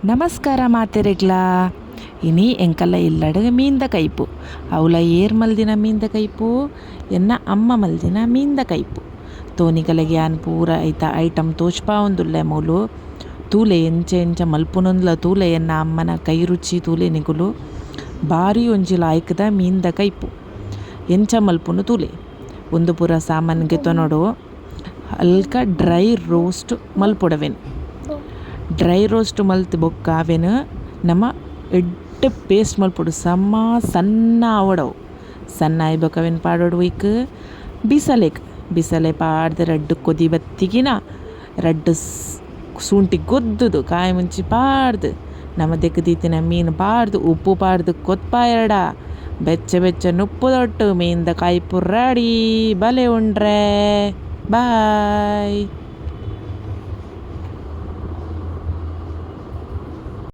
ನಮಸ್ಕಾರ ಮಾತೆರೆಗ್ಲ ಇನಿ ಎಂಕಲ್ಲ ಇಲ್ಲಡಗ ಮೀಂದ ಕೈಪು ಅವಳ ಏರ್ ಮಲ್ದಿನ ಮೀಂದ ಕೈಪು ಎನ್ನ ಅಮ್ಮ ಮಲ್ದಿನ ಮೀಂದ ಕೈಪು ತೋನಿಗಲಗೆ ಯಾನ್ ಪೂರ ಐತ ಐಟಮ್ ತೋಚ್ಪಾ ಒಂದುಲ್ಲೆ ಮೂಲು ತೂಲೆ ಎಂಚ ಎಂಚ ಮಲ್ಪುನೊಂದ್ಲ ತೂಲೆ ಎನ್ನ ಅಮ್ಮನ ಕೈ ರುಚಿ ತೂಲೆ ನಿಗುಲು ಭಾರಿ ಒಂಜಿ ಲಾಯ್ಕದ ಮೀಂದ ಕೈಪು ಎಂಚ ಮಲ್ಪುನು ತೂಲೆ ಒಂದು ಪೂರ ಸಾಮಾನ್ಗೆ ತೊನೊಡು ಹಲ್ಕ ಡ್ರೈ ರೋಸ್ಟ್ ಮಲ್ಪೊಡವೆನು. ಡ್ರೈ ರೋಸ್ಟ್ ಮಲ್ತು ಬೊಕ್ಕ ಅವೆನು ನಮ್ಮ ಎಡ್ಡೆ ಪೇಸ್ಟ್ ಮಲ್ಪೊಡು ಸಣ್ಣ ಆವಡವು ಸಣ್ಣ ಆಯ್ಬೊಕವೆನು ಪಾಡೋಡು ಇಕ್ ಬಿಸಲೆ ಪಾಡ್ದು ರಡ್ಡು ಕೊದಿ ಬತ್ತಿಗಿನ ರಡ್ಡು ಶುಂಠಿ ಗೊದ್ದುದು ಕಾಯಿ ಮುಂಚಿ ಪಾಡ್ದು ನಮ್ಮ ದೀತಿನ ಮೀನು ಪಾಡ್ದು ಉಪ್ಪು ಪಾಡ್ದು ಕೊತ್ಪಾಯರಡ ಬೆಚ್ಚ ನುಪ್ಪು ದೊಟ್ಟು ಮೀನ್ದ ಕಾಯಿ ಪುರ್ರಾಡಿ ಬಲೆ ಉಂಡ್ರೆ ಬಾಯ್.